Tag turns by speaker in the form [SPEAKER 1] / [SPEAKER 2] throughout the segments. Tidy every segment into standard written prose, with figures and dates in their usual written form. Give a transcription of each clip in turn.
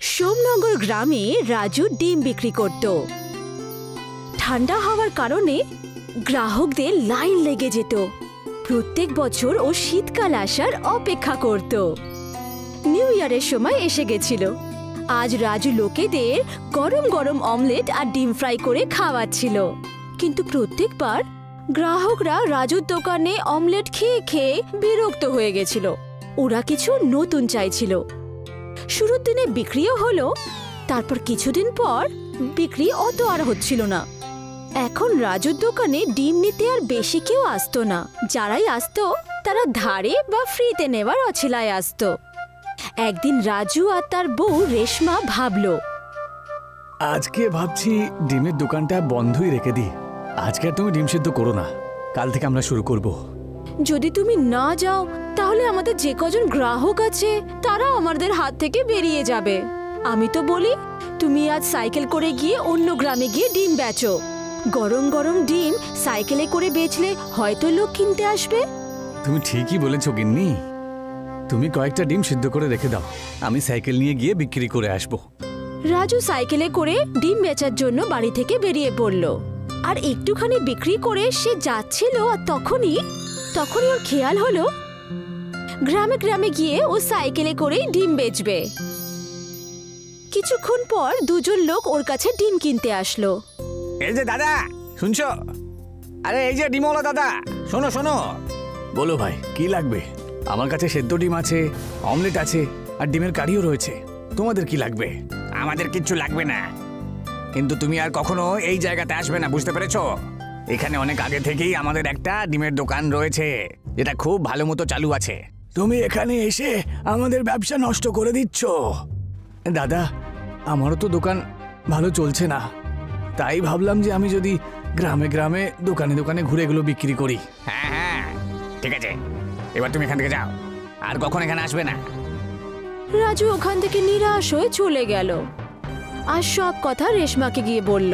[SPEAKER 1] সোমনগর গ্রামে রাজু ডিম বিক্রি করত। ঠান্ডা হওয়ার কারণে গ্রাহকদের লাইন লেগে যেত। প্রত্যেক বছর ও শীতকাল আসার অপেক্ষা করত। নিউ ইয়ারের সময় এসে গেছিল। আজ রাজু লোকেদের গরম গরম অমলেট আর ডিম ফ্রাই করে খাওয়াচ্ছিল। কিন্তু প্রত্যেকবার গ্রাহকরা রাজুর দোকানে অমলেট খেয়ে খেয়ে বিরক্ত হয়ে গেছিল। ওরা কিছু নতুন চাইছিল। শুরুর দিনে বিক্রিও হলো, তারপর কিছুদিন পর বিক্রি অত আর হচ্ছিল না। এখন রাজুর দোকানে ডিম নিতে আর বেশি কেউ আসতো না। যারাই আসতো তারা ধারে বা ফ্রিতে নেওয়ার অছিলায় আসতো। একদিন রাজু আর তার বউ রেশমা ভাবলো,
[SPEAKER 2] আজকে ভাবছি ডিমের দোকানটা বন্ধই রেখে দিই। আজকে আর তুমি ডিম সিদ্ধ করো না, কাল থেকে আমরা শুরু করব।
[SPEAKER 1] যদি তুমি না যাও তাহলে আমাদের যে কজন গ্রাহক আছে তারা আমাদের হাত থেকে বেরিয়ে যাবে। আমি তো বলি তুমি আজ সাইকেল করে গিয়ে অন্য গ্রামে গিয়ে ডিম বেচো। গরম গরম ডিম সাইকেলে করে বেচলে হয়তো লোক কিনতে আসবে।
[SPEAKER 2] তুমি ঠিকই বলেছো গিন্নি। তুমি কয়েকটা ডিম সিদ্ধ করে রেখে দাও, আমি সাইকেল নিয়ে গিয়ে বিক্রি করে আসব।
[SPEAKER 1] রাজু সাইকেলে করে ডিম বেচার জন্য বাড়ি থেকে বেরিয়ে পড়ল। আর একটুখানি বিক্রি করে সে যাচ্ছিল, আর তখনই ওর খেয়াল হলো গ্রামে গ্রামে গিয়ে ও সাইকেলে করেই ডিম বেচবে। কিছুক্ষণ পর দুজন লোক ওর কাছে ডিম কিনতে আসলো।
[SPEAKER 2] এই যে দাদা, শুনছো? আরে এই যে ডিমওয়ালা দাদা, শোনো শোনো। বলো ভাই, কি লাগবে? আমার কাছে সেদ্ধ ডিম আছে, অমলেট আছে, আর ডিমের কারিও রয়েছে। তোমাদের কি লাগবে? আমাদের কিচ্ছু লাগবে না, কিন্তু তুমি আর কখনো এই জায়গাতে আসবে না, বুঝতে পেরেছো? এখানে অনেক আগে থেকেই আমাদের একটা ডিমের দোকান রয়েছে, যেটা খুব ভালো মতো চালু আছে। তুমি এখানে এসে আমাদের ব্যবসা নষ্ট করে দিচ্ছ। দাদা, আমারও তো দোকান ভালো চলছে না, তাই ভাবলাম যে আমি যদি গ্রামে গ্রামে দোকানে দোকানে ঘুরে এগুলো বিক্রি করি। হ্যাঁ হ্যাঁ, ঠিক আছে, এবার তুমি এখান থেকে যাও, আর কখন এখানে আসবে না।
[SPEAKER 1] রাজু ওখান থেকে নিরাশ হয়ে চলে গেল আর সব কথা রেশমাকে গিয়ে বলল।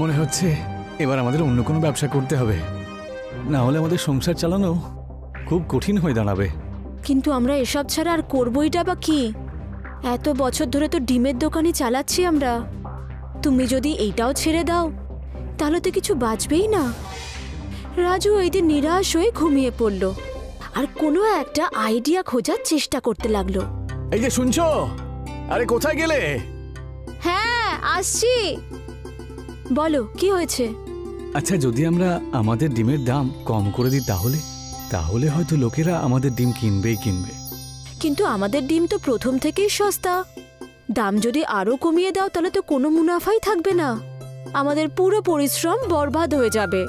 [SPEAKER 2] মনে হচ্ছে এবার আমাদের অন্য কোনো ব্যবসা করতে হবে, না হলে আমাদের সংসার চালানো খুব কঠিন হয়ে দাঁড়াবে।
[SPEAKER 1] কিন্তু আমরা এসব ছাড়া আর করবোইটা বা কি? এত বছর ধরে তো ডিমের দোকানই চালাচ্ছি আমরা। তুমি যদি এইটাও ছেড়ে দাও তাহলে তো কিছু বাঁচবেই না। রাজু এই দিন নিরাশ হয়ে ঘুমিয়ে পড়ল আর কোনো একটা আইডিয়া খোঁজার চেষ্টা করতে লাগলো।
[SPEAKER 2] এই যে শুনছো, আরে কোথায় গেলে?
[SPEAKER 1] হ্যাঁ আসছি, বলো কি হয়েছে?
[SPEAKER 2] আচ্ছা, যদি আমরা আমাদের ডিমের দাম কম করে দিই তাহলে হয়তো লোকেরা আমাদের ডিম কিনবেই কিনবে।
[SPEAKER 1] কিন্তু আমাদের ডিম তো প্রথম থেকেই সস্তা। দাম যদি আরো কমিয়ে দাও তাহলে তো কোনো মুনাফাই থাকবে না, আমাদের পুরো পরিশ্রম বরবাদ হয়ে যাবে।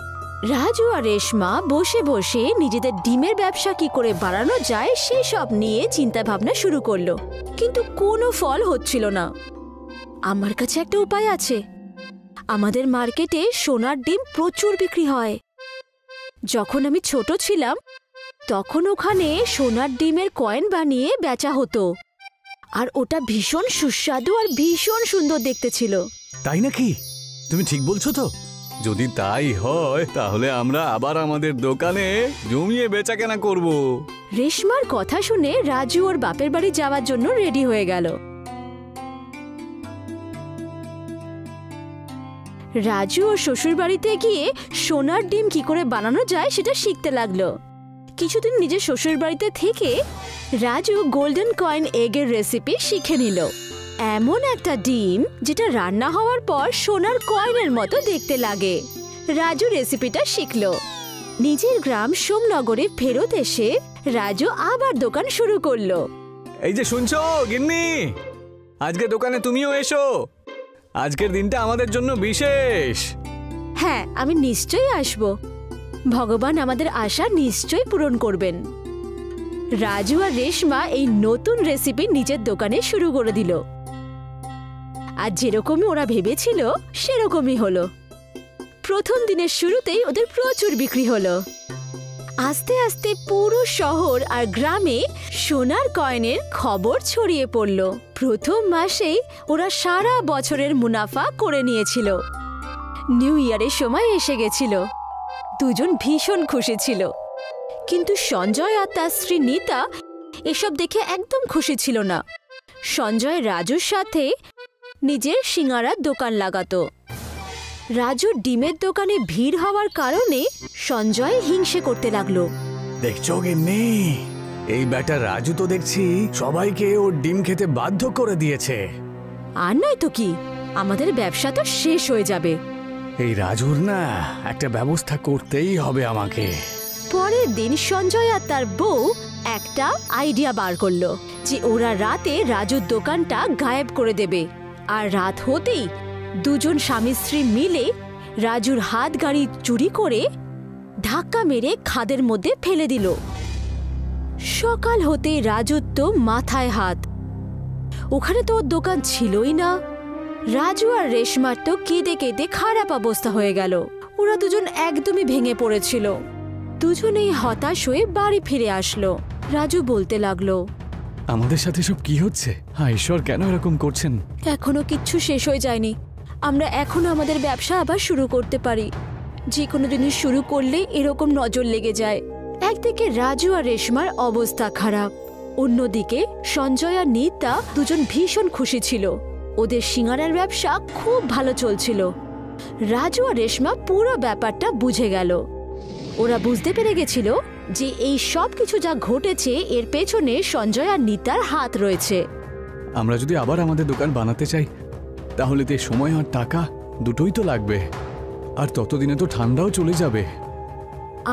[SPEAKER 1] রাজু আর রেশমা বসে বসে নিজেদের ডিমের ব্যবসা কি করে বাড়ানো যায় সেই সব নিয়ে চিন্তা ভাবনা শুরু করলো, কিন্তু কোনো ফল হচ্ছিল না। আমার কাছে একটা উপায় আছে। আমাদের মার্কেটে সোনার ডিম প্রচুর বিক্রি হয়। যখন আমি ছোট ছিলাম তখন ওখানে সোনার ডিমের কয়েন বানিয়ে বেচা হতো, আর ওটা ভীষণ সুস্বাদু আর ভীষণ সুন্দর দেখতে ছিল।
[SPEAKER 2] তাই নাকি? তুমি ঠিক বলছো তো? যদি তাই হয় তাহলে আমরা আবার আমাদের দোকানে জমিয়ে বেচাকেনা করব।
[SPEAKER 1] রেশমার কথা শুনে রাজু ওর বাপের বাড়ি যাওয়ার জন্য রেডি হয়ে গেল। রাজু ও শ্বশুর বাড়িতে গিয়ে সোনার ডিম কি করে বানানো যায় সেটা শিখতে লাগলো। কিছুদিন নিজের শ্বশুর বাড়িতে থেকে রাজু গোল্ডেন কয়েন এগের রেসিপি শিখে নিল। এমন একটা ডিম যেটা রান্না হওয়ার পর সোনার কয়েনের মতো দেখতে লাগে। রাজু রেসিপিটা শিখল। নিজের গ্রাম সোমনগরে ফেরত এসে রাজু আবার দোকান শুরু করলো।
[SPEAKER 2] এই যে শুনছো গিন্নি, আজকে দোকানে তুমিও এসো। আজকের দিনটা আমাদের জন্য বিশেষ।
[SPEAKER 1] হ্যাঁ, আমি নিশ্চয়ই আসব। ভগবান আমাদের আশা নিশ্চয়ই পূরণ করবেন। রাজু আর রেশমা এই নতুন রেসিপি নিজের দোকানে শুরু করে দিল। আর যেরকমই ওরা ভেবেছিল সেরকমই হলো। প্রথম দিনের শুরুতেই ওদের প্রচুর বিক্রি হলো। আস্তে আস্তে পুরো শহর আর গ্রামে সোনার কয়েনের খবর ছড়িয়ে পড়ল। প্রথম মাসেই ওরা সারা বছরের মুনাফা করে নিয়েছিল। নিউ ইয়ারের সময় এসে গেছিল। দুজন ভীষণ খুশি ছিল, কিন্তু সঞ্জয় আর তার স্ত্রী নিতা এসব দেখে একদম খুশি ছিল না। সঞ্জয় রাজুর সাথে নিজের সিঙ্গারার দোকান লাগাতো। রাজুর ডিমের দোকানে ভিড় হওয়ার কারণে সঞ্জয় হিংসে করতে লাগলো।
[SPEAKER 2] দেখছো গিন্নি, এই ব্যাটা রাজু তো দেখছি সবাইকে ওর ডিম খেতে বাধ্য করে দিয়েছে।
[SPEAKER 1] আর নয় তো কি, আমাদের ব্যবসা তো শেষ হয়ে যাবে।
[SPEAKER 2] এই রাজুর না একটা ব্যবস্থা করতেই হবে আমাকে।
[SPEAKER 1] পরের দিন সঞ্জয় আর তার বউ একটা আইডিয়া বার করলো যে ওরা রাতে রাজুর দোকানটা গায়েব করে দেবে। আর রাত হতেই দুজন স্বামী স্ত্রী মিলে রাজুর হাত গাড়ি চুরি করে ধাক্কা মেরে খাদের মধ্যে ফেলে দিল। সকাল হতেই রাজুর তো মাথায় হাত, ওখানে তো ওর দোকান ছিলই না। রাজু আর রেশমার তো কেঁদে কেঁদে খারাপ অবস্থা হয়ে গেল। ওরা দুজন একদমই ভেঙে পড়েছিল। দুজনেই হতাশ হয়ে বাড়ি ফিরে আসলো। রাজু বলতে লাগলো,
[SPEAKER 2] আমাদের সাথে সব কি হচ্ছে? হ্যাঁ, ঈশ্বর কেন এরকম করছেন?
[SPEAKER 1] এখনো কিচ্ছু শেষ হয়ে যায়নি। আমরা এখনো আমাদের ব্যবসা আবার শুরু করতে পারি। যে কোনো জিনিস শুরু করলে এরকম নজর লেগে যায়। একদিকে রাজু আর রেশমার অবস্থা খারাপ, অন্যদিকে সঞ্জয় আর নীতা দুজন ভীষণ খুশি ছিল। ওদের সিঙ্গারার ব্যবসা খুব ভালো চলছিল। রাজু আর রেশমা পুরো ব্যাপারটা বুঝে গেল। ওরা বুঝতে পেরে গেছিল যে এই সব কিছু যা ঘটেছে এর পেছনে সঞ্জয় আর নীতার হাত রয়েছে।
[SPEAKER 2] আমরা যদি আবার আমাদের দোকান বানাতে চাই তাহলে তো সময় আর টাকা দুটোই তো লাগবে, আর ততদিনে তো ঠান্ডাও চলে যাবে।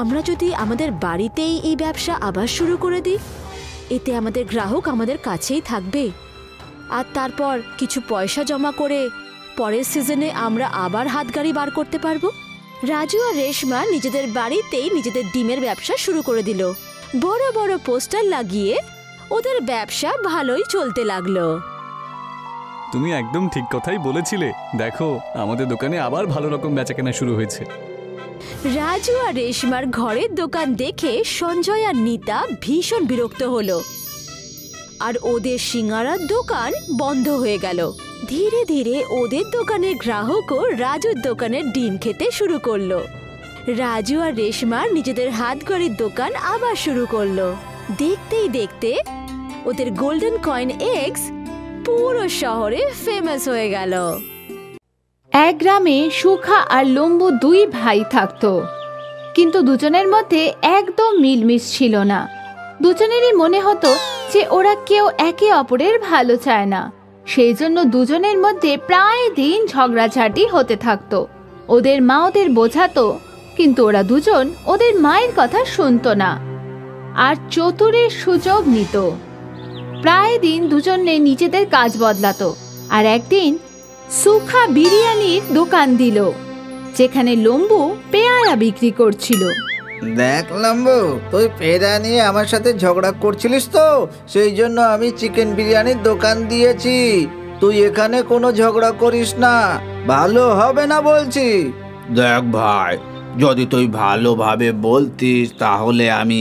[SPEAKER 1] আমরা যদি আমাদের বাড়িতেই এই ব্যবসা আবার শুরু করে দিই, এতে আমাদের গ্রাহক আমাদের কাছেই থাকবে। আর তারপর কিছু পয়সা জমা করে পরের সিজনে আমরা আবার হাতগাড়ি বার করতে পারবো। রাজু আর রেশমা নিজেদের বাড়িতেই নিজেদের ডিমের ব্যবসা শুরু করে দিল। বড় বড় পোস্টার লাগিয়ে ওদের ব্যবসা ভালোই চলতে লাগলো।
[SPEAKER 2] তুমি একদম ঠিক কথাই বলেছিলে। দেখো, আমাদের দোকানে আবার ভালো রকম বেচাকেনা শুরু হয়েছে।
[SPEAKER 1] রাজু আর রেশমার ঘরের দোকান দেখে সঞ্জয় আর নীতা ভীষণ বিরক্ত হলো, আর ওদের সিঙ্গারার দোকান বন্ধ হয়ে গেল। ধীরে ধীরে ওদের দোকানের গ্রাহকও রাজুর দোকানের ডিম খেতে শুরু করলো। রাজু আর রেশমার নিজেদের হাতগড়ির দোকান আবার শুরু করলো। দেখতেই দেখতে ওদের গোল্ডেন কয়েন এগস পুরো শহরে ফেমাস হয়ে গেল।
[SPEAKER 3] এক গ্রামে সুখা আর লম্বু দুই ভাই থাকতো, কিন্তু দুজনের মধ্যে একদম মিলমিশ ছিল না। দুজনেরই মনে হতো যে ওরা কেউ একে অপরের ভালো চায় না। সেই জন্য দুজনের মধ্যে প্রায় দিন ঝগড়াঝাটি হতে থাকতো। ওদের মা ওদের বোঝাতো, কিন্তু ওরা দুজন ওদের মায়ের কথা শুনতো না আর চতুরের সুযোগ নিত। প্রায় দিন দুজনে নিজেদের কাজ বদলাতো। আর একদিন সুখা বিরিয়ানির দোকান দিল, যেখানে লম্বু পেয়ারা বিক্রি করছিল।
[SPEAKER 4] দেখ লম্বু, তুই পেয়ারা নিয়ে আমার সাথে ঝগড়া করছিলিস তো, সেই জন্য আমি চিকেন বিরিয়ানির দোকান দিয়েছি। তুই এখানে কোনো ঝগড়া করিস না, ভালো হবে না বলছি। দেখ ভাই, যদি তুই ভালোভাবে বলতিস তাহলে আমি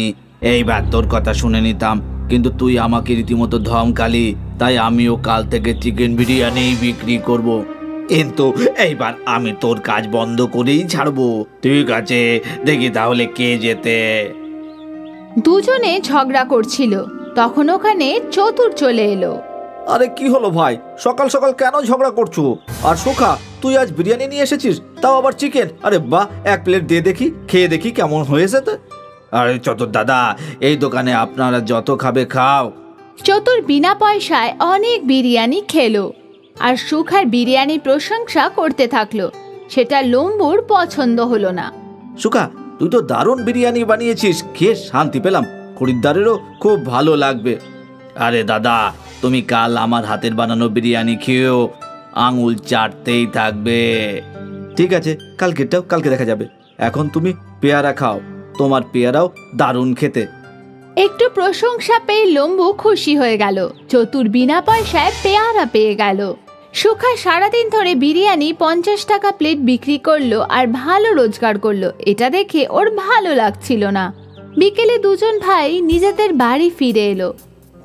[SPEAKER 4] এইবার তোর কথা শুনে নিতাম, কিন্তু তুই আমাকে রীতিমতো ধমকালি, তাই আমিও কাল থেকে চিকেন বিরিয়ানি বিক্রি করব। কিন্তু এইবার আমি তোর কাজ বন্ধ করেই ছাড়বো। ঠিক আছে, দেখি তাহলে কে জেতে।
[SPEAKER 3] দুজনে ঝগড়া করছিল, তখন ওখানে চতুর চলে এলো।
[SPEAKER 4] আরে কি হলো ভাই, সকাল সকাল কেন ঝগড়া করছো? আর সুখা, তুই আজ বিরিয়ানি নিয়ে এসেছিস, তাও আবার চিকেন। আরে বাহ, এক প্লেট দিয়ে দেখি, খেয়ে দেখি কেমন হয়েছে। তো আরে চতুর দাদা, এই দোকানে আপনারা যত খাবে খাও।
[SPEAKER 3] চতুর বিনা পয়সায় অনেক বিরিয়ানি খেলো আর সুখার বিরিয়ানির প্রশংসা করতে থাকলো। সেটা লম্বুর পছন্দ হলো না।
[SPEAKER 4] সুখা, তুই তো দারুণ বিরিয়ানি বানিয়েছিস, খেয়ে শান্তি পেলাম, খরিদ্দারেরও খুব ভালো লাগবে। আরে দাদা, তুমি কাল আমার হাতের বানানো বিরিয়ানি খেয়েও আঙুল চাটতেই থাকবে। ঠিক আছে, কালকেরটাও কালকে দেখা যাবে। এখন তুমি পেয়ারা খাও, তোমার পেয়ারাও দারুণ খেতে।
[SPEAKER 3] একটু প্রশংসা পেয়ে লম্বু খুশি হয়ে গেল। চতুর বিনা পয়সায় পেয়ারা পেয়ে গেল। সুখা সারাদিন ধরে বিরিয়ানি 50 টাকা প্লেট বিক্রি করলো আর ভালো রোজগার করলো। এটা দেখে ওর ভালো লাগছিল না। বিকেলে দুজন ভাই নিজেদের বাড়ি ফিরে এলো।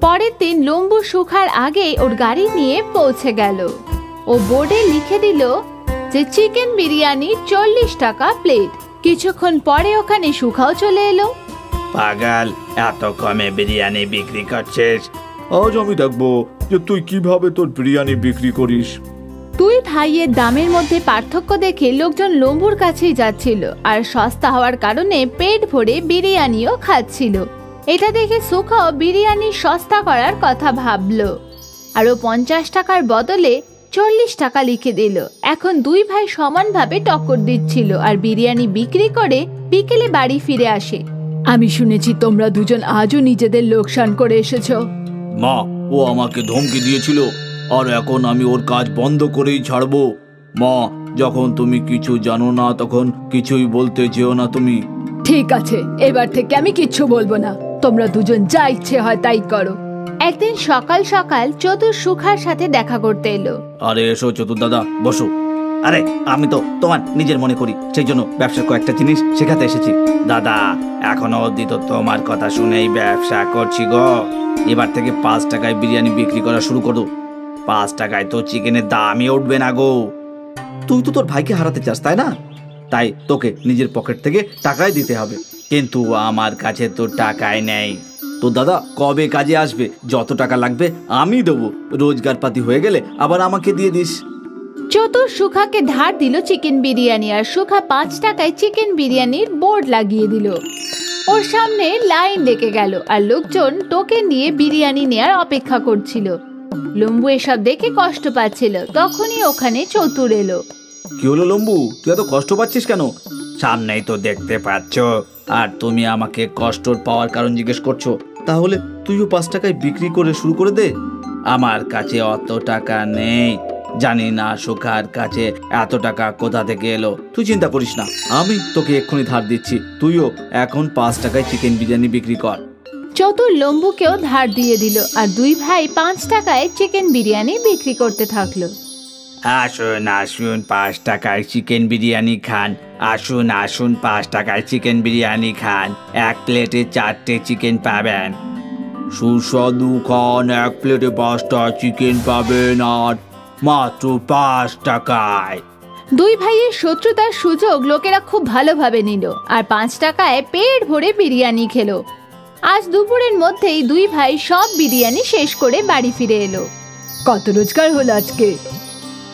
[SPEAKER 3] পরের দিন লম্বু সুখার আগেই ওর গাড়ি নিয়ে পৌঁছে গেল। ও বোর্ডে লিখে দিল যে চিকেন বিরিয়ানি 40 টাকা প্লেট। কিছুক্ষণ পরে ওখানে সুখাও চলে এলো।
[SPEAKER 4] পাগল, এত কমে বিরিয়ানি বিক্রি করছিস?
[SPEAKER 5] আজ আমি দেখবো যে তুই কিভাবে তোর বিরিয়ানি বিক্রি করিস।
[SPEAKER 3] দুই ভাইয়ের দামের মধ্যে পার্থক্য দেখে লোকজন লম্বুর কাছেই যাচ্ছিল আর সস্তা হওয়ার কারণে পেট ভরে বিরিয়ানিও খাচ্ছিল। এটা দেখে সুখাও বিরিয়ানি সস্তা করার কথা ভাবলো। আরও 50 টাকার বদলে 40 টাকা লিখে দিল। এখন দুই ভাই সমানভাবে টক্কর দিচ্ছিল আর বিরিয়ানি বিক্রি করে বিকেলে বাড়ি ফিরে আসে। আমি শুনেছি তোমরা দুজন আজও নিজেদের লোকসান করে এসেছো।
[SPEAKER 5] মা, ও আমাকে ধমকি দিয়েছিল আর এখন আমি ওর কাজ বন্ধ করেই ছাড়বো। মা, যখন তুমি কিছু জানো না তখন কিছুই বলতে যেও না তুমি।
[SPEAKER 3] ঠিক আছে, এবার থেকে আমি কিচ্ছু বলবো না। তোমরা দুজন যা ইচ্ছে হয় তাই করো। একদিন সকাল সকাল চতুর সুখার সাথে দেখা করতে এলো।
[SPEAKER 5] আরে এসো চতুর দাদা, বসো। আরে আমি তো তোমার নিজের মনে করি, সেই জন্য ব্যবসার কয়েকটা জিনিস শেখাতে এসেছি। দাদা, এখনো অবধি তো তোমার কথা শুনেই ব্যবসা করছি গো। এবার থেকে 5 টাকায় বিরিয়ানি বিক্রি করা শুরু করো। 5 টাকায় তো চিকেনের দামই উঠবে না গো। তুই তো তোর ভাইকে হারাতে চাস, তাই না? তাই তোকে নিজের পকেট থেকে টাকাই দিতে হবে। কিন্তু আমার কাছে তো টাকাই নেই। তো দাদা কবে কাজে আসবে? যত টাকা লাগবে আমি দেবো। রোজগার পাতি হয়ে গেলে আবার আমাকে দিয়ে দিস।
[SPEAKER 3] চতুর সুখাকে ধার দিল চিকেন বিরিয়ানি আর সুখা 5 টাকায় চিকেন বিরিয়ানির বোর্ড লাগিয়ে দিল। ওর সামনে লাইন লেগে গেল আর লোকজন টোকেন দিয়ে বিরিয়ানি নেয়ার অপেক্ষা করছিল। লম্বু এসব দেখে কষ্ট পাচ্ছিল। তখনই ওখানে চতুর এলো।
[SPEAKER 5] কি হলো লম্বু, তুই এত কষ্ট পাচ্ছিস কেন? সামনেই তো দেখতে পাচ্ছ, আর তুমি আমাকে কষ্ট পাওয়ার কারণ জিজ্ঞেস করছো। তাহলে তুইও 5 টাকায় বিক্রি করে শুরু করে দে। আমার কাছে অত টাকা নেই। জানি না সুখার কাছে এত টাকা কোথা থেকে এলো। তুই চিন্তা করিস না, আমি তোকে এক্ষুনি ধার দিচ্ছি। তুইও এখন 5 টাকায় চিকেন বিরিয়ানি বিক্রি কর।
[SPEAKER 3] চতুর লম্বুকেও ধার দিয়ে দিল আর দুই ভাই 5 টাকায় চিকেন বিরিয়ানি বিক্রি করতে থাকলো।
[SPEAKER 5] আসুন আসুন 5 টাকায় চিকেন বিরিয়ানি খান। আসুন আসুন 5 টাকায় চিকেন বিরিয়ানি খান। 1 প্লেটে 4টে চিকেন পাবেন। সুস্বাদু খান, 1 প্লেটে 5টা চিকেন পাবেন আর মাত্র 5 টাকায়।
[SPEAKER 3] দুই ভাইয়ের শত্রুতার সুযোগ লোকেরা খুব ভালোভাবে নিল আর 5 টাকায় পেট ভরে বিরিয়ানি খেলো। আজ দুপুরের মধ্যেই দুই ভাই সব বিরিয়ানি শেষ করে বাড়ি ফিরে এলো। কত রোজগার হলো আজকে?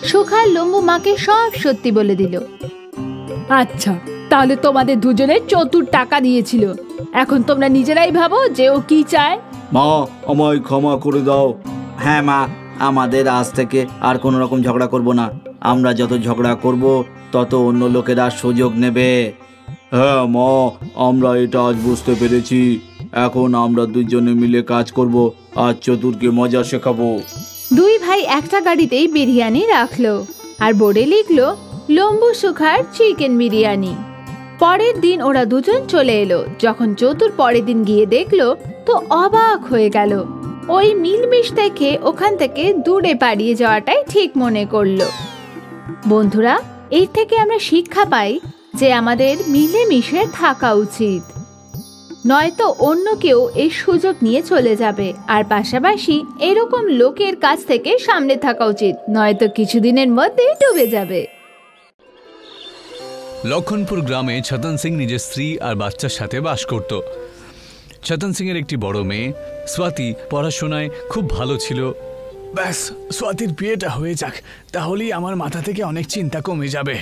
[SPEAKER 3] সুখার লম্বু মাকে সব সত্যি বলে দিল। আচ্ছা, তাহলে তোমাদের দুজনের চতুর টাকা দিয়েছিল। এখন তোমরা নিজেরাই ভাবো যে ও কি চায়।
[SPEAKER 5] মা, আমায় ক্ষমা করে দাও। হ্যাঁ মা, আমাদের আজ থেকে আর কোনো রকম ঝগড়া করব না। আমরা যত ঝগড়া করব তত অন্য লোকেরা সুযোগ নেবে। হ্যাঁ মা, আমরা এটা আজ বুঝতে পেরেছি। এখন আমরা দুজনে মিলে কাজ করব আর চতুরকে মজা শেখাবো।
[SPEAKER 3] দুই ভাই একটা গাড়িতেই বিরিয়ানি রাখলো আর বোর্ডে লিখলো লম্বু সুখার চিকেন বিরিয়ানি। পরের দিন ওরা দুজন চলে এলো। যখন চতুর পরের দিন গিয়ে দেখলো তো অবাক হয়ে গেল। ওই মিলমিশ দেখে ওখান থেকে দূরে পালিয়ে যাওয়াটাই ঠিক মনে করলো। বন্ধুরা, এর থেকে আমরা শিক্ষা পাই যে আমাদের মিলেমিশে থাকা উচিত, নয়তো অন্য কেউ এই সুযোগ নিয়ে চলে যাবে। আর পাশাপাশি এরকম লোকের কাছ থেকে সামনে থাকা উচিত, নয়তো কিছুদিনের মধ্যে ডুবে যাবে।
[SPEAKER 2] লক্ষণপুর গ্রামে ছতন সিং নিজের স্ত্রী আর বাচ্চার সাথে বাস করত। ছতন সিং এর একটি বড় মেয়ে স্বাতি পড়াশোনায় খুব ভালো ছিল। ব্যাস, স্বাতির বিয়েটা হয়ে যাক, তাহলেই আমার মাথা থেকে অনেক চিন্তা কমে যাবে।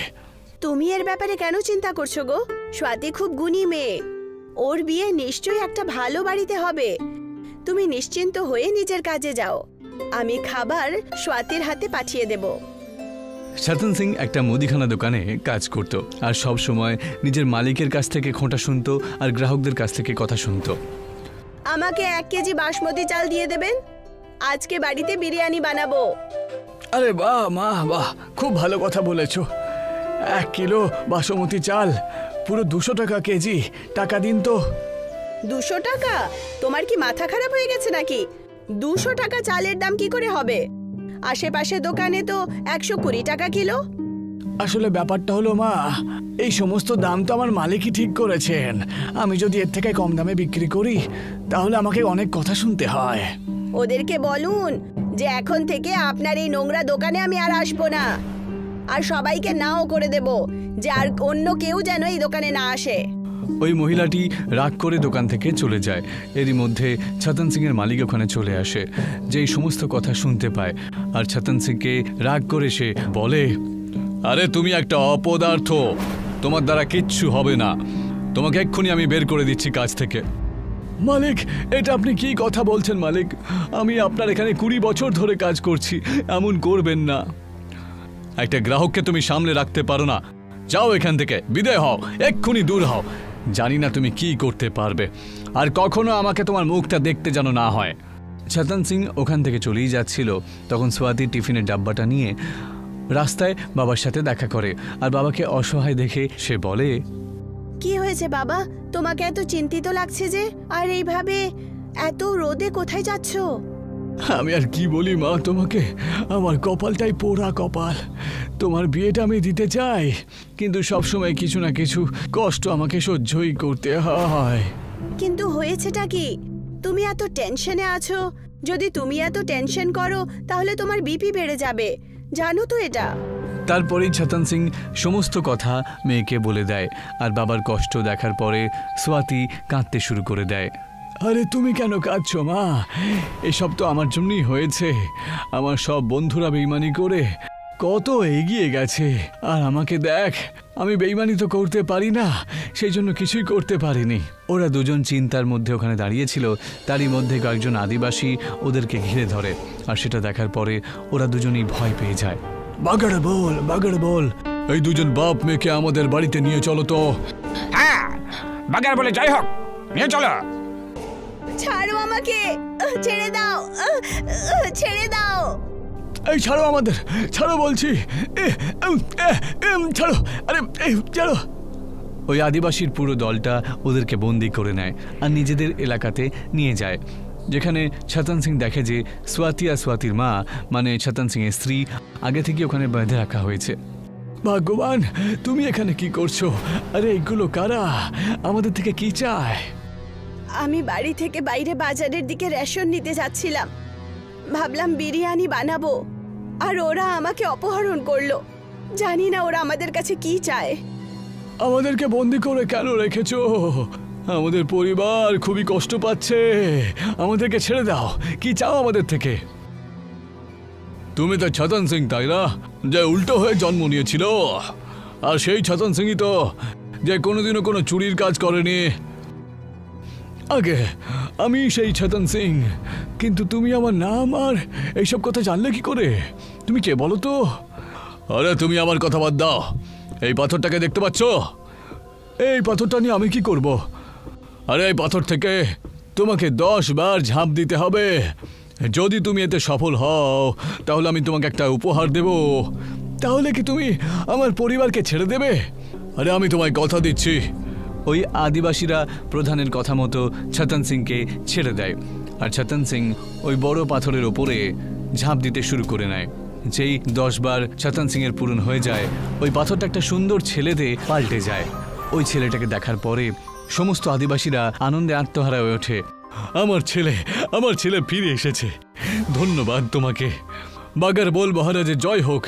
[SPEAKER 6] তুমি এর ব্যাপারে কেন চিন্তা করছো গো? স্বাতি খুব গুণী মেয়ে। ওর বিয়ে নিশ্চয়ই একটা ভালো বাড়িতে হবে। তুমি নিশ্চিন্ত হয়ে নিজের কাজে যাও। আমি খাবার স্বাতির হাতে পাঠিয়ে দেব।
[SPEAKER 2] ছতন সিং একটা মুদিখানা দোকানে কাজ করত আর সব সময় নিজের মালিকের কাছ থেকে খোঁটা শুনতো আর গ্রাহকদের কাছ থেকে কথা শুনতো।
[SPEAKER 6] আমাকে 1 কেজি বাসমতি চাল দিয়ে দেবেন। আজকে বাড়িতে বিরিয়ানি বানাবো।
[SPEAKER 2] আরে বাহ মা, বাহ, খুব ভালো কথা বলেছো। 1 কিলো বাসমতি চাল পুরো 200 টাকা কেজি। টাকা দিন তো।
[SPEAKER 6] 200 টাকা? তোমার কি মাথা খারাপ হয়ে গেছে নাকি? 200 টাকা চালের দাম কি করে হবে? আশেপাশে দোকানে তো 120 টাকা কিলো।
[SPEAKER 2] আসলে ব্যাপারটা হলো মা, এই সমস্ত দাম তো আমার মালিকই ঠিক করেছেন। আমি যদি এর থেকে কম দামে বিক্রি করি তাহলে আমাকে অনেক কথা শুনতে হয়।
[SPEAKER 6] ওদেরকে বলুন যে এখন থেকে আপনার এই নোংরা দোকানে আমি আর আসবো না। আর সবাইকে নাও করে দেব যে আর অন্য কেউ যেন এই দোকানে না আসে।
[SPEAKER 2] ওই মহিলাটি রাগ করে দোকান থেকে চলে যায়। এরই মধ্যে ছতন সিংয়ের মালিক ওখানে চলে আসে, যেই সমস্ত কথা শুনতে পায়। আর ছতন সিংকে রাগ করে সে বলে, আরে তুমি একটা অপদার্থ, তোমার দ্বারা কিচ্ছু হবে না, তোমাকে এক্ষুনি আমি বের করে দিচ্ছি কাজ থেকে। মালিক, এটা আপনি কি কথা বলছেন মালিক? আমি আপনার এখানে 20 বছর ধরে কাজ করছি, এমন করবেন না। একটা গ্রাহককে তুমি সামলে রাখতে পারো না, যাও এখান থেকে, বিদায় হও, এক্ষুনি দূর হও। জানি না তুমি কি করতে পারবে, আর কখনো আমাকে তোমার মুখটা দেখতে যেন না হয়। ছতন সিং ওখান থেকে চলেই যাচ্ছিল, তখন স্বাতি টিফিনের ডাব্বাটা নিয়ে রাস্তায় বাবার সাথে দেখা করে। আর বাবাকে অসহায় দেখে সে বলে,
[SPEAKER 6] কি হয়েছে বাবা, তোমাকে এত চিন্তিত লাগছে যে? আর এইভাবে এত রোদে কোথায় যাচ্ছ?
[SPEAKER 2] আমি আর কি বলি মা তোমাকে, আমার কপালটাই পোড়া কপাল। তোমার বিয়েটা আমি দিতে চাই, কিন্তু সবসময় কিছু না কিছু কষ্ট আমাকে সহ্যই করতে হয়।
[SPEAKER 6] কিন্তু হয়েছেটা কি? তুমি এত টেনশনে আছো। যদি তুমি এত টেনশন করো তাহলে তোমার বিপি বেড়ে যাবে, জানো তো এটা?
[SPEAKER 2] তারপরেই ছতন সিং সমস্ত কথা মেয়েকে বলে দেয়। আর বাবার কষ্ট দেখার পরে স্বাতি কাঁদতে শুরু করে দেয়। আরে তুমি কেন কাঁদছো মা? এসব তো আমার জন্যই হয়েছে। আমার সব বন্ধুরা বেইমানি করে কত এগিয়ে গেছে, আর আমাকে দেখ, আমি বেইমানি তো করতে পারি না, সেই জন্য কিছুই করতে পারিনি। ওরা দুজন চিন্তার মধ্যে ওখানে দাঁড়িয়েছিল, তারই মধ্যে কয়েকজন আদিবাসী ওদেরকে ঘিরে ধরে। আর সেটা দেখার পরে ওরা দুজনেই ভয় পেয়ে যায়। বাগাড় বল, এই দুজন বাপ মেয়েকে আমাদের বাড়িতে নিয়ে চলো তো।
[SPEAKER 7] হ্যাঁ, বাগার বলে যাই হোক, নিয়ে চলো।
[SPEAKER 6] ছাড়ো আমাকে, ছেড়ে দাও, ছেড়ে দাও।
[SPEAKER 2] এই ছাড়ো আমাদের, ছাড়ো বলছি, ছাড়ো, আরে ছাড়ো। ওই আদিবাসীর পুরো দলটা ওদেরকে বন্দি করে নেয় আর নিজেদের এলাকাতে নিয়ে যায়, যেখানে ছতন সিং দেখে যে স্বাতি আর স্বাতির মা মানে ছতন সিং এর স্ত্রী আগে থেকে ওখানে বেঁধে রাখা হয়েছে। ভগবান, তুমি এখানে কি করছো? আরে এগুলো কারা? আমাদের থেকে কি চায়?
[SPEAKER 6] আমি বাড়ি থেকে বাইরে বাজারের দিকে রেশন নিতে যাচ্ছিলাম, ভাবলাম বিরিয়ানি বানাবো, আর ওরা আমাকে অপহরণ করলো। জানি না ওরা আমাদের কাছে কি চায়।
[SPEAKER 2] আমাদেরকে বন্দি করে কেন রেখেছো? আমাদের পরিবার খুবই কষ্ট পাচ্ছে, আমাদেরকে ছেড়ে দাও। কি চাও আমাদের থেকে? তুমি তো ছতন সিং তাই না, যে উল্টো হয়ে জন্ম নিয়েছিল? আর সেই ছতন সিংই তো যে কোনোদিনও কোনো চুরির কাজ করেনি। আগে আমি সেই ছতন সিং, কিন্তু তুমি আমার নাম আর এইসব কথা জানলে কি করে? তুমি কে বলো তো? আরে তুমি আমার কথা বাদ দাও, এই পাথরটাকে দেখতে পাচ্ছ? এই পাথরটা নিয়ে আমি কি করব? আরে এই পাথর থেকে তোমাকে 10 বার ঝাঁপ দিতে হবে। যদি তুমি এতে সফল হও তাহলে আমি তোমাকে একটা উপহার দেব। তাহলে কি তুমি আমার পরিবারকে ছেড়ে দেবে? আরে আমি তোমায় কথা দিচ্ছি। ওই আদিবাসীরা প্রধানের কথা মতো ছতন সিংকে ছেড়ে দেয়, আর ছতন সিং ওই বড় পাথরের ওপরে ঝাঁপ দিতে শুরু করে নেয়। যেই 10 বার ছতন সিং এর পূরণ হয়ে যায়, ওই পাথরটা একটা সুন্দর ছেলেতে পাল্টে যায়। ওই ছেলেটাকে দেখার পরে সমস্ত আদিবাসীরা আনন্দে আত্মহারা হয়ে ওঠে। আমার ছেলে ফিরে এসেছে, ধন্যবাদ তোমাকে। বাগার বল মহারাজের জয় হোক।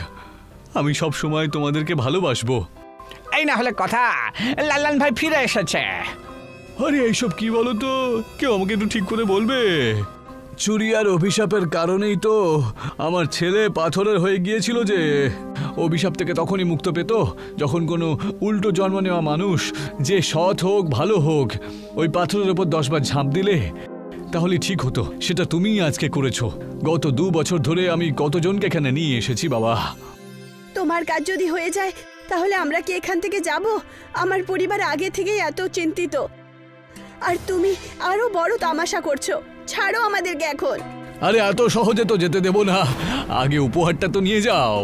[SPEAKER 2] আমি সব সময় তোমাদেরকে ভালোবাসবো।
[SPEAKER 7] এই না হলে কথা, লাল্লান ভাই ফিরে এসেছে।
[SPEAKER 2] আরে এইসব কি বলো তো, কেউ আমাকে একটু ঠিক করে বলবে? চুরি আর অভিশাপের কারণেই তো আমার ছেলে পাথরের হয়ে গিয়েছিল। যে অভিশাপ থেকে তখনই মুক্ত পেত যখন কোনো উল্টো জন্ম নেওয়া মানুষ, যে সৎ হোক ভালো হোক, ওই পাথরের ওপর 10 বার ঝাঁপ দিলে তাহলে ঠিক হতো। সেটা তুমিই আজকে করেছো। গত 2 বছর ধরে আমি কতজনকে এখানে নিয়ে এসেছি বাবা।
[SPEAKER 6] তোমার কাজ যদি হয়ে যায় তাহলে আমরা কি এখান থেকে যাব? আমার পরিবার আগে থেকেই এত চিন্তিত, আর তুমি আরো বড় তামাশা করছো। ছাড়ো আমাদেরকে এখন।
[SPEAKER 2] আরে এত সহজে তো যেতে দেব না, আগে উপহারটা তো নিয়ে যাও।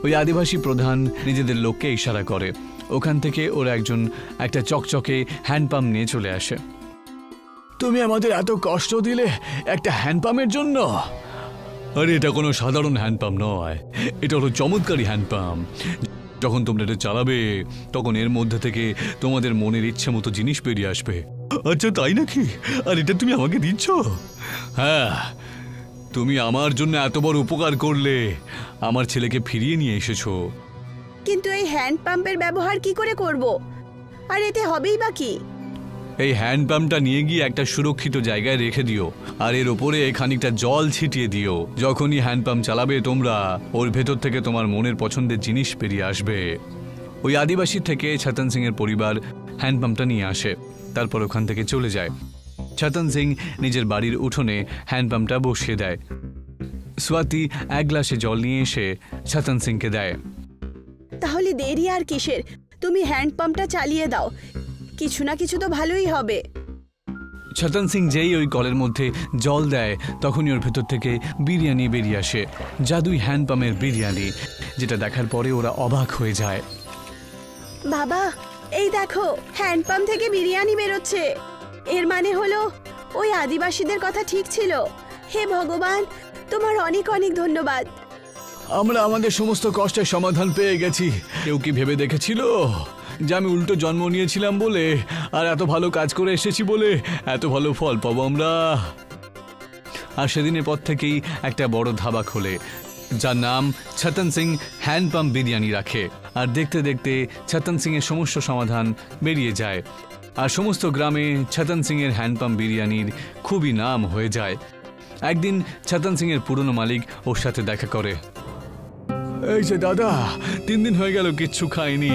[SPEAKER 2] ওই আদিবাসী প্রধান নিজেদের লোককে ইশারা করে। ওখান থেকে ওরা একটা চকচকে হ্যান্ডপাম্প নিয়ে চলে আসে। তুমি আমাদের এত কষ্ট দিলে একটা হ্যান্ডপাম্পের জন্য? আরে এটা কোনো সাধারণ হ্যান্ডপাম্প নয়, এটা হলো চমৎকারী হ্যান্ডপাম্প। যখন তোমরা এটা চালাবে তখন এর মধ্যে থেকে তোমাদের মনের ইচ্ছে মতো জিনিস বেরিয়ে আসবে। আচ্ছা তাই নাকি? আর এটা তুমি আমাকে দিচ্ছ? হ্যাঁ, তুমি আমার জন্য এত বড় উপকার করলে, আমার ছেলেকে ফিরিয়ে নিয়ে এসেছো।
[SPEAKER 6] কিন্তু এই হ্যান্ড পাম্পের ব্যবহার কি করে করব? আর এতে হবেই বা কি?
[SPEAKER 2] এই হ্যান্ড পাম্পটা নিয়ে গিয়ে একটা সুরক্ষিত জায়গায় রেখে দিও, আর এর ওপরে খানিকটা জল ছিটিয়ে দিও। যখনই হ্যান্ড পাম্প চালাবে তোমরা, ওর ভেতর থেকে তোমার মনের পছন্দের জিনিস বেরিয়ে আসবে। ওই আদিবাসী থেকে ছতন সিং এর পরিবার হ্যান্ড পাম্পটা নিয়ে আসে, তারপর ওখান থেকে চলে যায়। ছতন সিং নিজের বাড়ির উঠোনে হ্যান্ড পাম্পটা বসিয়ে দেয়। স্বাতি এক গ্লাসে জল নিয়ে এসে ছতন সিংকে দেয়।
[SPEAKER 6] তাহলে দেরি আর কিসের? তুমি হ্যান্ড পাম্পটা চালিয়ে দাও, কিছু না কিছু তো ভালোই হবে।
[SPEAKER 2] ছতন সিং যেই ওই কলের মধ্যে জল দেয়, তখনই ওর ভেতর থেকে বিরিয়ানি বেরিয়ে আসে, জাদুই হ্যান্ড পাম্পের বিরিয়ানি, যেটা দেখার পরে ওরা অবাক হয়ে যায়।
[SPEAKER 6] বাবা, এই দেখো, হ্যান্ড পাম্প থেকে বিরিয়ানি বেরোচ্ছে। এর মানে হলো ওই আদিবাসীদের কথা ঠিক ছিল। হে ভগবান, তোমার অনেক অনেক ধন্যবাদ।
[SPEAKER 2] আমরা আমাদের সমস্ত কষ্টের সমাধান পেয়ে গেছি। কেউ কি ভেবে দেখেছিল যে আমি উল্টো জন্ম নিয়েছিলাম বলে আর এত ভালো কাজ করে এসেছি বলে এত ভালো ফল পাবো আমরা? আর সেদিনের পর থেকেই একটা বড় ধাবা খোলে, যার নাম ছতন সিং হ্যান্ড পাম্প বিরিয়ানি রাখে। আর দেখতে দেখতে ছতন সিং এর সমস্যা সমাধান বেরিয়ে যায়, আর সমস্ত গ্রামে ছতন সিং এর হ্যান্ড পাম্প বিরিয়ানির খুবই নাম হয়ে যায়। একদিন ছতন সিং এর পুরনো মালিক ওর সাথে দেখা করে। এই যে দাদা, 3 দিন হয়ে গেল কিচ্ছু খাইনি,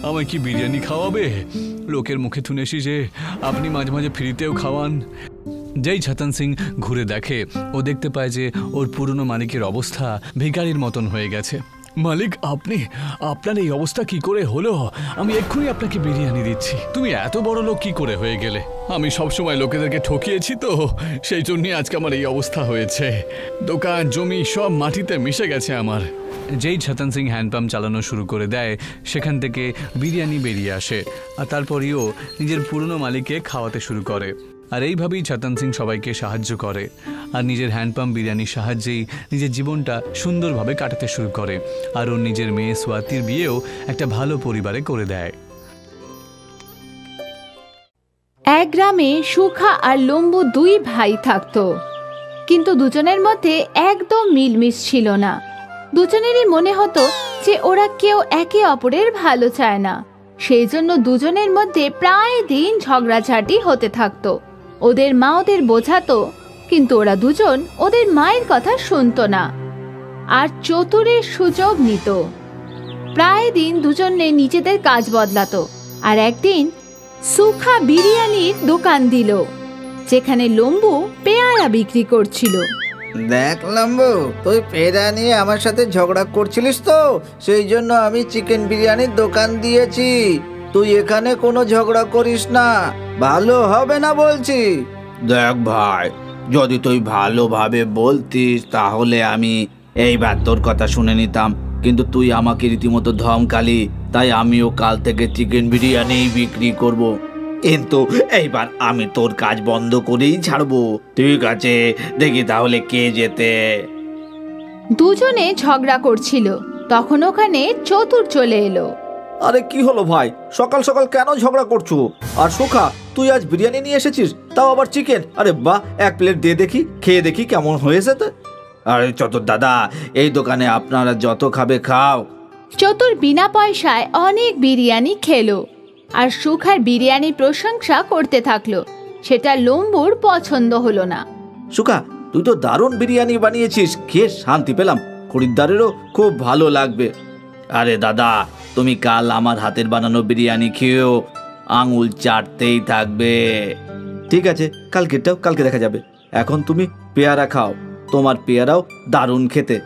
[SPEAKER 2] আমায় কি বিরিয়ানি খাওয়াবে? লোকের মুখে শুনেছি যে আপনি মাঝে মাঝে ফ্রিতেও খাওয়ান। যেই ছতন সিং ঘুরে দেখে, ও দেখতে পায় যে ওর পুরনো মালিকের অবস্থা ভিখারির মতন হয়ে গেছে। মালিক, আপনার এই অবস্থা কি করে হলো? আমি এক্ষুনি আপনাকে বিরিয়ানি দিচ্ছি। তুমি এত বড় লোক কি করে হয়ে গেলে? আমি সবসময় লোকেদেরকে ঠকিয়েছি তো, সেই জন্যই আজকে আমার এই অবস্থা হয়েছে। দোকান জমি সব মাটিতে মিশে গেছে আমার। যেই ছতন সিং হ্যান্ড পাম্প চালানো শুরু করে দেয়, সেখান থেকে বিরিয়ানি বেরিয়ে আসে, আর তারপরই ও নিজের পুরনো মালিককে খাওয়াতে শুরু করে। আর এইভাবেই ছতন সিং সবাইকে সাহায্য করে, আর নিজের হ্যান্ড পাম্প বিরিয়ানির সাহায্যেই নিজের জীবনটা সুন্দরভাবে কাটাতে শুরু করে। আর ওর নিজের মেয়ে স্বাতির বিয়েও একটা ভালো পরিবারে করে দেয়।
[SPEAKER 3] এক গ্রামে সুখা আর লম্বু 2 ভাই থাকতো, কিন্তু দুজনের মধ্যে একদম মিলমিশ ছিল না। দুজনেরই মনে হতো যে ওরা কেউ একে অপরের ভালো চায় না। সেই জন্য দুজনের মধ্যে প্রায় দিন ঝগড়াঝাটি হতে থাকতো। ওদের মা ওদের বোঝাতো, কিন্তু ওরা দুজন ওদের মায়ের কথা শুনতো না আর চতুরের সুযোগ নিত। প্রায় দিন দুজনে নিজেদের কাজ বদলাতো। আর একদিন সুখা বিরিয়ানির দোকান দিল, যেখানে লম্বু পেয়ারা বিক্রি করছিল।
[SPEAKER 4] দেখ লম্বু, তুই পেয়ারা নিয়ে আমার সাথে ঝগড়া করছিলিস তো, সেই জন্য আমি চিকেন বিরিয়ানির দোকান দিয়েছি। তুই এখানে কোনো ঝগড়া করিস না, ভালো হবে না বলছি।
[SPEAKER 5] দেখ ভাই, যদি তুই ভালোভাবে বলতিস তাহলে আমি এইবার তোর কথা শুনে নিতাম, কিন্তু তুই আমাকে রীতিমতো ধমকালি, তাই আমিও কাল থেকে চিকেন বিরিয়ানি বিক্রি করব। কিন্তু এইবার আমি তোর কাজ বন্ধ করেই ছাড়বো। ঠিক আছে, দেখি তাহলে কে জেতে।
[SPEAKER 3] দুজনে ঝগড়া করছিল, তখন ওখানে চতুর চলে এলো।
[SPEAKER 8] আরে কি হলো ভাই, সকাল সকাল কেন ঝগড়া করছো? আর সুখা, তুই আজ বিরিয়ানি নিয়ে এসেছিস, তাও আবার চিকেন। আরে বাহ, 1 প্লেট দিয়ে দেখি, খেয়ে দেখি কেমন হয়েছে। তো
[SPEAKER 5] আরে চতুর দাদা, এই দোকানে আপনারা যত খাবে খাও।
[SPEAKER 3] চতুর বিনা পয়সায় অনেক বিরিয়ানি খেলো আর সুখার বিরিয়ানির প্রশংসা করতে থাকলো। সেটা লম্বুর পছন্দ হলো না।
[SPEAKER 8] সুখা, তুই তো দারুণ বিরিয়ানি বানিয়েছিস, খেয়ে শান্তি পেলাম, খরিদ্দারেরও খুব ভালো লাগবে।
[SPEAKER 5] আরে দাদা, তুমি কাল আমার হাতের বানানো বিরিয়ানি খেয়েও আঙুল চাটতেই থাকবে।
[SPEAKER 8] ঠিক আছে, কালকেরটাও কালকে দেখা যাবে। এখন তুমি পেয়ারা খাও, তোমার পেয়ারাও দারুণ খেতে।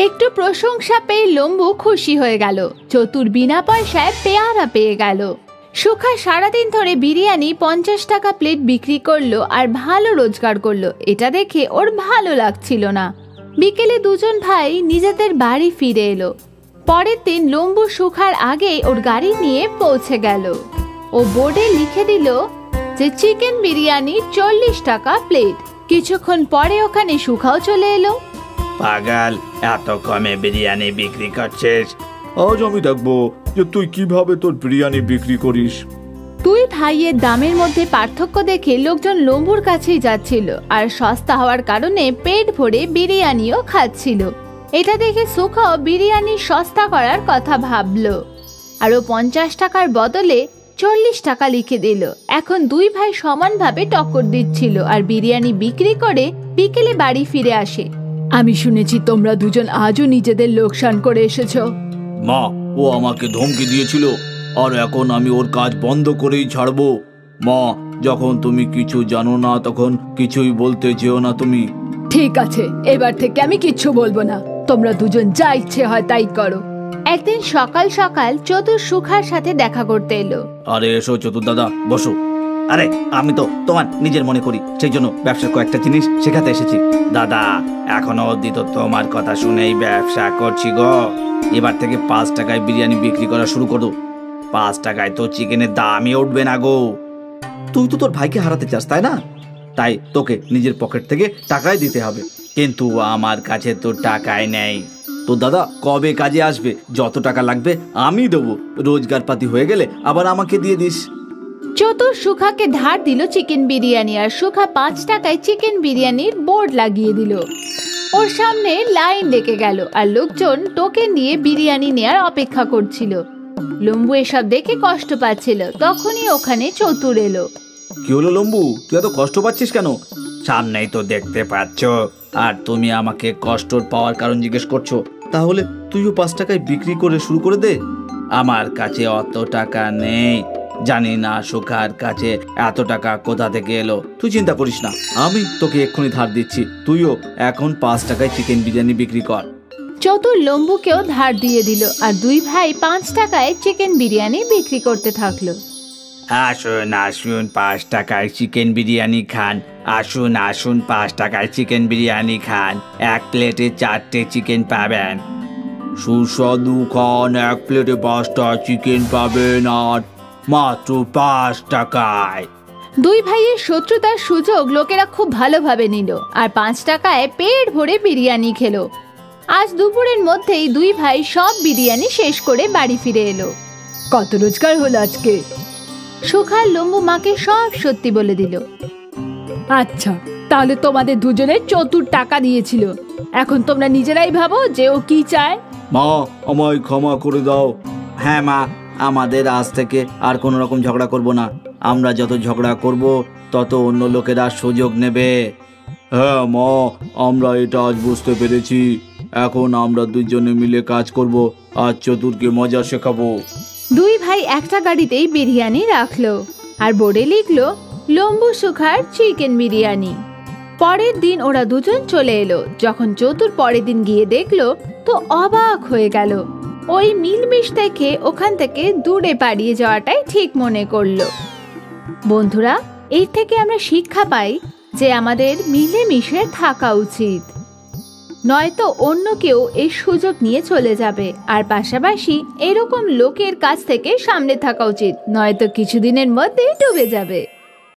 [SPEAKER 3] একটু প্রশংসা পেয়ে লম্বু খুশি হয়ে গেল। চতুর বিনা পয়সায় পেয়ারা পেয়ে গেল। সুখা সারাদিন ধরে বিরিয়ানি 50 টাকা প্লেট বিক্রি করলো আর ভালো রোজগার করলো। এটা দেখে ওর ভালো লাগছিল না। বিকেলে দুজন ভাই নিজেদের বাড়ি ফিরে এলো। পরের দিন লম্বু সুখার আগেই ওর গাড়ি নিয়ে পৌঁছে গেল। ও বোর্ডে লিখে দিল যে চিকেন বিরিয়ানি 40 টাকা প্লেট। কিছুক্ষণ পরে ওখানে সুখাও চলে এলো।
[SPEAKER 5] পাগল, এত কমে বিরিয়ানি বিক্রি করছিস?
[SPEAKER 8] আজ আমি দেখবো যে তুই কিভাবে তোর বিরিয়ানি বিক্রি করিস।
[SPEAKER 3] 2 ভাইয়ের দামের মধ্যে পার্থক্য দেখে লোকজন লম্বুর কাছেই যাচ্ছিল আর সস্তা হওয়ার কারণে পেট ভরে বিরিয়ানিও খাচ্ছিল। এটা দেখে সুখাও বিরিয়ানি সস্তা করার কথা ভাবলো আর ও 50 টাকার বদলে 40 টাকা লিখে দিল। এখন দুই ভাই সমানভাবে টক্কর দিচ্ছিল আর বিরিয়ানি বিক্রি করে বিকেলে বাড়ি ফিরে আসে। আমি শুনেছি তোমরা দুজন আজও নিজেদের লোকসান করে এসেছো।
[SPEAKER 5] মা, ও আমাকে ধমকি দিয়েছিল আর এখন আমি ওর কাজ বন্ধ করেই ছাড়বো। মা, যখন তুমি কিছু জানো না তখন কিছুই বলতে যেও না তুমি।
[SPEAKER 3] ঠিক আছে, এবার থেকে আমি কিচ্ছু বলবো না। তোমরা দুজন যা ইচ্ছে হয় তাই করো। একদিন সকাল সকাল চতুর সুখার সাথে দেখা করতে এলো।
[SPEAKER 5] আরে এসো চতুর দাদা, বসো। আরে আমি তো তোমার নিজের মনে করি, সেই জন্য ব্যবসার কয়েকটা জিনিস শেখাতে এসেছি। দাদা, এখনো অবধি তো তোমার কথা শুনেই ব্যবসা করছি গো। এবার থেকে 5 টাকায় বিরিয়ানি বিক্রি করা শুরু করো। 5 টাকায় তো চিকেনের দামই উঠবে না গো।
[SPEAKER 8] তুই তো তোর ভাইকে হারাতে চাস, তাই না?
[SPEAKER 5] তাই তোকে নিজের পকেট থেকে টাকাই দিতে হবে, কিন্তু আমার কাছে তো টাকাই নেই।
[SPEAKER 8] তো দাদা কবে কাজে আসবে? যত টাকা লাগবে আমি দেবো। রোজগার পাতি হয়ে গেলে আবার আমাকে দিয়ে দিস।
[SPEAKER 3] চতুর সুখাকে ধার দিল চিকেন বিরিয়ানি আর সুখা 5 টাকায় চিকেন বিরিয়ানির বোর্ড লাগিয়ে দিল। ওর সামনে লাইন লেগে গেল আর লোকজন টোকেন দিয়ে বিরিয়ানি নেয়ার অপেক্ষা করছিল। লম্বু এসব দেখে কষ্ট পাচ্ছিল। তখনই ওখানে চতুর এলো।
[SPEAKER 8] কি হলো লম্বু, তুই এত কষ্ট পাচ্ছিস কেন?
[SPEAKER 5] সামনেই তো দেখতে পাচ্ছ, আর তুমি আমাকে কষ্ট পাওয়ার কারণ জিজ্ঞেস করছো।
[SPEAKER 8] তাহলে তুইও 5 টাকায় বিক্রি করে শুরু করে দে।
[SPEAKER 5] আমার কাছে অত টাকা নেই, জানি না সুখার কাছে এত টাকা কোথা থেকে এলো।
[SPEAKER 8] তুই চিন্তা করিস না, আমি তোকে এক্ষুনি ধার দিচ্ছি। তুইও এখন 5 টাকায় চিকেন বিরিয়ানি বিক্রি কর।
[SPEAKER 3] চতুর লম্বুকেও ধার দিয়ে দিল আর দুই ভাই 5 টাকায় চিকেন বিরিয়ানি বিক্রি করতে থাকলো।
[SPEAKER 5] আসুন আসুন 5 টাকায় চিকেন বিরিয়ানি খান। আসুন আসুন 5 টাকায় চিকেন বিরিয়ানি খান। 1 প্লেটে 4টে চিকেন পাবেন। সুস্বাদু খান, 1 প্লেটে 5টা চিকেন পাবেন আর মাত্র 5 টাকায়।
[SPEAKER 3] দুই ভাইয়ের শত্রুতার সুযোগ লোকেরা খুব ভালোভাবে নিল আর 5 টাকায় পেট ভরে বিরিয়ানি খেলো। আজ দুপুরের মধ্যেই দুই ভাই সব বিরিয়ানি শেষ করে বাড়ি ফিরে এলো। কত রোজগার হলো আজকে? সুখার লম্বু মাকে সব সত্যি বলে দিল। আচ্ছা, তাহলে তোমাদের দুজনের চতুর টাকা দিয়েছিল। এখন তোমরা নিজেরাই ভাবো যে ও কি চায়।
[SPEAKER 8] মা, আমায় ক্ষমা করে দাও।
[SPEAKER 5] হ্যাঁ মা, আমাদের আজ থেকে আর কোনো রকম ঝগড়া করব না। আমরা যত ঝগড়া করব তত অন্য লোকেরা সুযোগ নেবে।
[SPEAKER 8] হ্যাঁ মা, আমরা এটা আজ বুঝতে পেরেছি। এখন আমরা দুজনে মিলে কাজ করব আর চতুরকে মজা শেখাবো।
[SPEAKER 3] দুই ভাই একটা গাড়িতেই বিরিয়ানি রাখলো আর বোর্ডে লিখলো লম্বু সুখার চিকেন বিরিয়ানি। পরের দিন ওরা দুজন চলে এলো। যখন চতুর পরের দিন গিয়ে দেখলো তো অবাক হয়ে গেল। ওই মিলমিশ দেখে ওখান থেকে দূরে পালিয়ে যাওয়াটাই ঠিক মনে করলো। বন্ধুরা, এর থেকে আমরা শিক্ষা পাই যে আমাদের মিলেমিশে থাকা উচিত, নয়তো অন্য কেউ এই সুযোগ নিয়ে চলে যাবে। আর পাশাপাশি এরকম লোকের কাছ থেকে সামনে থাকা উচিত, নয়তো কিছুদিনের মধ্যেই ডুবে যাবে।